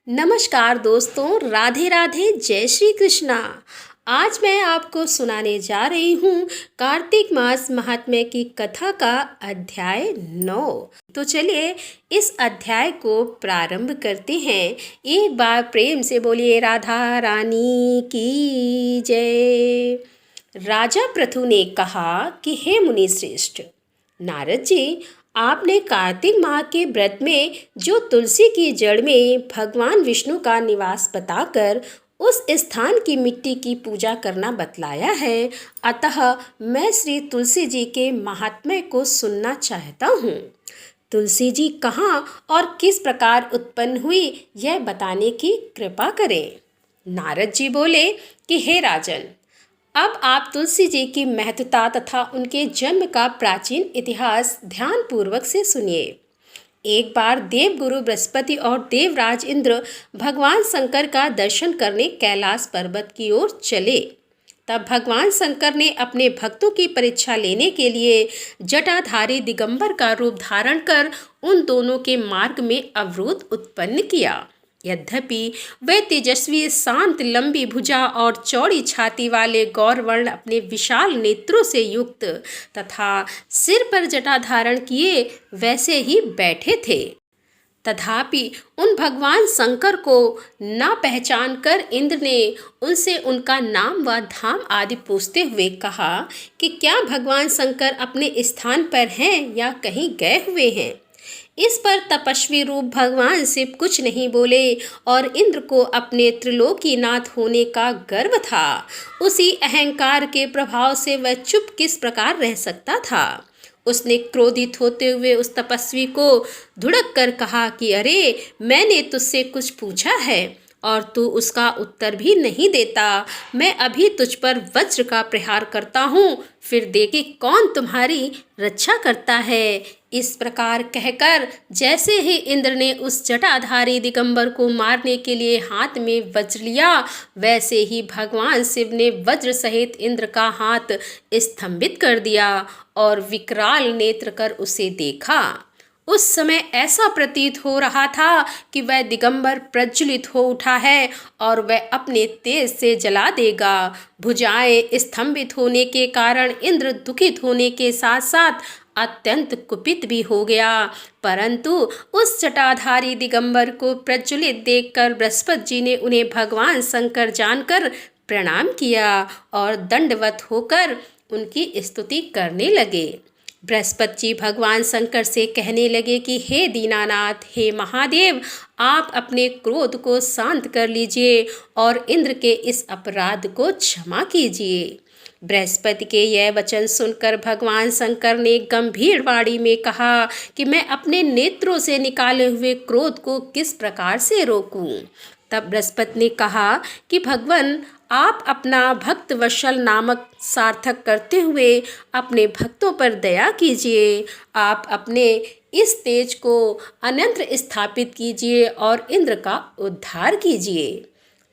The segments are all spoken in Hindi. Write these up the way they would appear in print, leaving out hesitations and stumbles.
नमस्कार दोस्तों, राधे राधे, जय श्री कृष्णा। आज मैं आपको सुनाने जा रही हूँ कार्तिक मास महात्म्य की कथा का अध्याय 9। तो चलिए इस अध्याय को प्रारंभ करते हैं। एक बार प्रेम से बोलिए राधा रानी की जय। राजा पृथु ने कहा कि हे मुनि श्रेष्ठ नारद जी, आपने कार्तिक माह के व्रत में जो तुलसी की जड़ में भगवान विष्णु का निवास बताकर उस स्थान की मिट्टी की पूजा करना बतलाया है, अतः मैं श्री तुलसी जी के महात्म्य को सुनना चाहता हूँ। तुलसी जी कहाँ और किस प्रकार उत्पन्न हुई, यह बताने की कृपा करें। नारद जी बोले कि हे राजन, अब आप तुलसी जी की महत्ता तथा उनके जन्म का प्राचीन इतिहास ध्यानपूर्वक से सुनिए। एक बार देवगुरु बृहस्पति और देवराज इंद्र भगवान शंकर का दर्शन करने कैलाश पर्वत की ओर चले। तब भगवान शंकर ने अपने भक्तों की परीक्षा लेने के लिए जटाधारी दिगंबर का रूप धारण कर उन दोनों के मार्ग में अवरोध उत्पन्न किया। यद्यपि वे तेजस्वी, शांत, लंबी भुजा और चौड़ी छाती वाले गौरवर्ण अपने विशाल नेत्रों से युक्त तथा सिर पर जटा धारण किए वैसे ही बैठे थे, तथापि उन भगवान शंकर को न पहचान कर इंद्र ने उनसे उनका नाम व धाम आदि पूछते हुए कहा कि क्या भगवान शंकर अपने स्थान पर हैं या कहीं गए हुए हैं। इस पर तपस्वी रूप भगवान शिव कुछ नहीं बोले और इंद्र को अपने त्रिलोकीनाथ होने का गर्व था। उसी अहंकार के प्रभाव से वह चुप किस प्रकार रह सकता था। उसने क्रोधित होते हुए उस तपस्वी को धुड़क कर कहा कि अरे, मैंने तुझसे कुछ पूछा है और तू उसका उत्तर भी नहीं देता। मैं अभी तुझ पर वज्र का प्रहार करता हूँ, फिर देखे कौन तुम्हारी रक्षा करता है। इस प्रकार कहकर जैसे ही इंद्र ने उस जटाधारी दिगंबर को मारने के लिए हाथ में वज्र लिया, वैसे ही भगवान शिव ने वज्र सहित इंद्र का हाथ स्तंभित कर दिया और विकराल नेत्र कर उसे देखा। उस समय ऐसा प्रतीत हो रहा था कि वह दिगंबर प्रज्वलित हो उठा है और वह अपने तेज से जला देगा। भुजाएं स्तंभित होने के कारण इंद्र दुखित होने के साथ साथ अत्यंत कुपित भी हो गया, परंतु उस जटाधारी दिगंबर को प्रज्वलित देखकर बृहस्पति जी ने उन्हें भगवान शंकर जानकर प्रणाम किया और दंडवत होकर उनकी स्तुति करने लगे। बृहस्पति जी भगवान शंकर से कहने लगे कि हे दीनानाथ, हे महादेव, आप अपने क्रोध को शांत कर लीजिए और इंद्र के इस अपराध को क्षमा कीजिए। बृहस्पति के यह वचन सुनकर भगवान शंकर ने गंभीर वाणी में कहा कि मैं अपने नेत्रों से निकाले हुए क्रोध को किस प्रकार से रोकूं। तब बृहस्पति ने कहा कि भगवान, आप अपना भक्त वत्सल नामक सार्थक करते हुए अपने भक्तों पर दया कीजिए। आप अपने इस तेज को अन्यत्र स्थापित कीजिए और इंद्र का उद्धार कीजिए।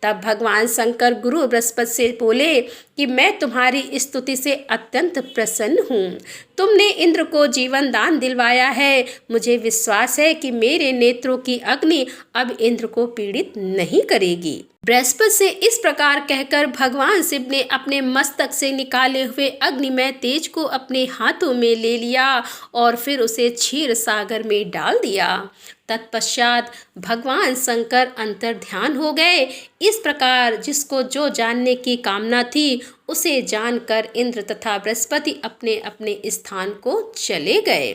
तब भगवान शंकर गुरु बृहस्पति से बोले कि मैं तुम्हारी स्तुति से अत्यंत प्रसन्न हूँ। तुमने इंद्र को जीवन दान दिलवाया है। मुझे विश्वास है कि मेरे नेत्रों की अग्नि अब इंद्र को पीड़ित नहीं करेगी। बृहस्पति से इस प्रकार कहकर भगवान शिव ने अपने मस्तक से निकाले हुए अग्निमय तेज को अपने हाथों में ले लिया और फिर उसे क्षीर सागर में डाल दिया। तत्पश्चात भगवान शंकर अंतर ध्यान हो गए। इस प्रकार जिसको जो जानने की कामना थी उसे जानकर इंद्र तथा बृहस्पति अपने अपने स्थान को चले गए।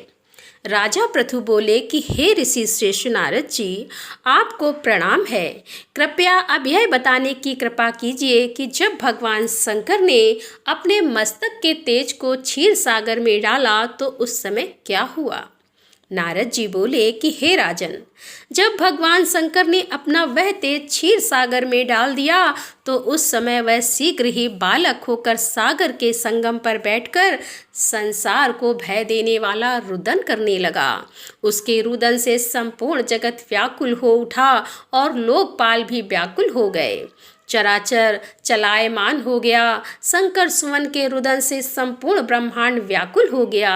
राजा पृथु बोले कि हे ऋषि श्रेष्ठ नारद जी, आपको प्रणाम है। कृपया अब यह बताने की कृपा कीजिए कि जब भगवान शंकर ने अपने मस्तक के तेज को क्षीर सागर में डाला तो उस समय क्या हुआ। नारद जी बोले कि हे राजन, जब भगवान शंकर ने अपना वह तेज क्षीर सागर में डाल दिया तो उस समय वह शीघ्र ही बालक होकर सागर के संगम पर बैठकर संसार को भय देने वाला रुदन करने लगा। उसके रुदन से संपूर्ण जगत व्याकुल हो उठा और लोकपाल भी व्याकुल हो गए। चराचर चलायमान हो गया। शंकर सुवन के रुदन से संपूर्ण ब्रह्मांड व्याकुल हो गया।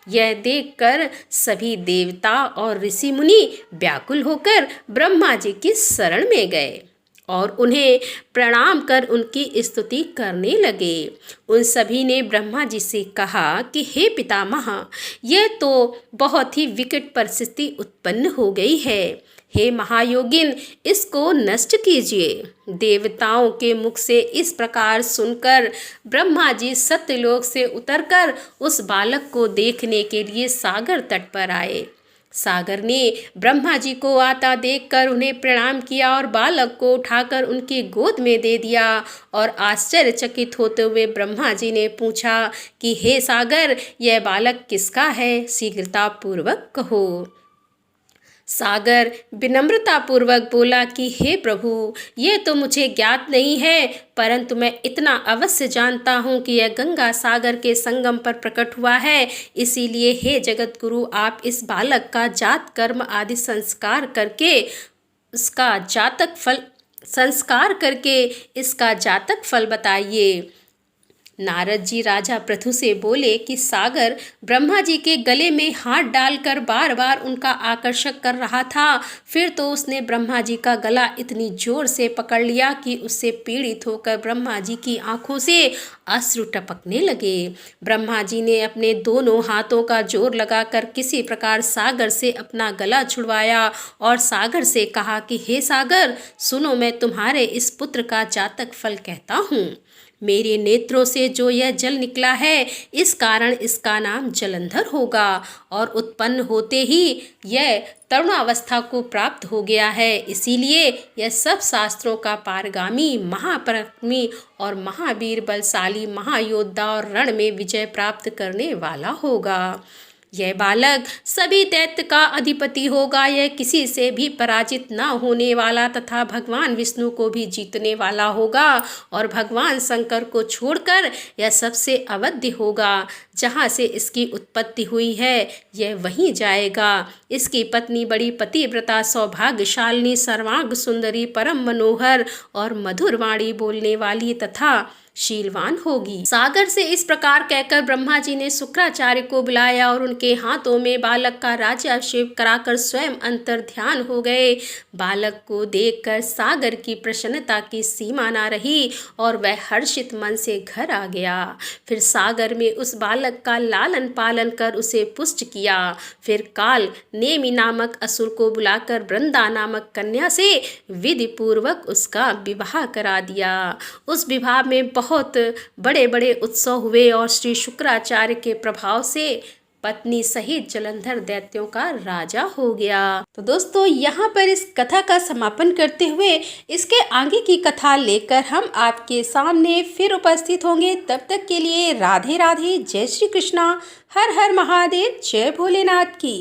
यह देखकर सभी देवता और ऋषि मुनि व्याकुल होकर ब्रह्मा जी की शरण में गए और उन्हें प्रणाम कर उनकी स्तुति करने लगे। उन सभी ने ब्रह्मा जी से कहा कि हे पितामह, यह तो बहुत ही विकट परिस्थिति उत्पन्न हो गई है। हे महायोगिन, इसको नष्ट कीजिए। देवताओं के मुख से इस प्रकार सुनकर ब्रह्मा जी सत्यलोक से उतरकर उस बालक को देखने के लिए सागर तट पर आए। सागर ने ब्रह्मा जी को आता देखकर उन्हें प्रणाम किया और बालक को उठाकर उनकी गोद में दे दिया। और आश्चर्यचकित होते हुए ब्रह्मा जी ने पूछा कि हे सागर, यह बालक किसका है? शीघ्रता पूर्वक कहो। सागर विनम्रतापूर्वक बोला कि हे प्रभु, ये तो मुझे ज्ञात नहीं है, परंतु मैं इतना अवश्य जानता हूँ कि यह गंगा सागर के संगम पर प्रकट हुआ है। इसीलिए हे जगत गुरु, आप इस बालक का जात कर्म आदि संस्कार करके इसका जातक फल बताइए। नारद जी राजा पृथु से बोले कि सागर ब्रह्मा जी के गले में हाथ डालकर बार बार उनका आकर्षक कर रहा था। फिर तो उसने ब्रह्मा जी का गला इतनी जोर से पकड़ लिया कि उससे पीड़ित होकर ब्रह्मा जी की आंखों से अश्रु टपकने लगे। ब्रह्मा जी ने अपने दोनों हाथों का जोर लगाकर किसी प्रकार सागर से अपना गला छुड़वाया और सागर से कहा कि हे सागर, सुनो, मैं तुम्हारे इस पुत्र का जातक फल कहता हूँ। मेरे नेत्रों से जो यह जल निकला है, इस कारण इसका नाम जलंधर होगा और उत्पन्न होते ही यह तरुणावस्था को प्राप्त हो गया है। इसीलिए यह सब शास्त्रों का पारगामी, महापराक्रमी और महावीर, बलशाली, महायोद्धा और रण में विजय प्राप्त करने वाला होगा। यह बालक सभी दैत्य का अधिपति होगा। यह किसी से भी पराजित न होने वाला तथा भगवान विष्णु को भी जीतने वाला होगा और भगवान शंकर को छोड़कर यह सबसे अवध्य होगा। जहाँ से इसकी उत्पत्ति हुई है, यह वहीं जाएगा। इसकी पत्नी बड़ी पतिव्रता, सौभाग्यशालिनी, सर्वांग सुंदरी, परम मनोहर और मधुर वाणी बोलने वाली तथा शीलवान होगी। सागर से इस प्रकार कहकर ब्रह्मा जी ने शुक्राचार्य को बुलाया और उनके हाथों में बालक का राज्याभिषेक कराकर स्वयं अंतर ध्यान हो गए। बालक को देखकर सागर की प्रसन्नता की सीमा न रही और वह हर्षित मन से घर आ गया। फिर सागर में उस बालक का लालन पालन कर उसे पुष्ट किया। फिर काल नेमि नामक असुर को बुलाकर वृंदा नामक कन्या से विधि पूर्वक उसका विवाह करा दिया। उस विवाह में बहुत बड़े बड़े उत्सव हुए और श्री शुक्राचार्य के प्रभाव से पत्नी सहित जलंधर दैत्यों का राजा हो गया। तो दोस्तों, यहाँ पर इस कथा का समापन करते हुए इसके आगे की कथा लेकर हम आपके सामने फिर उपस्थित होंगे। तब तक के लिए राधे राधे, जय श्री कृष्णा, हर हर महादेव, जय भोलेनाथ की।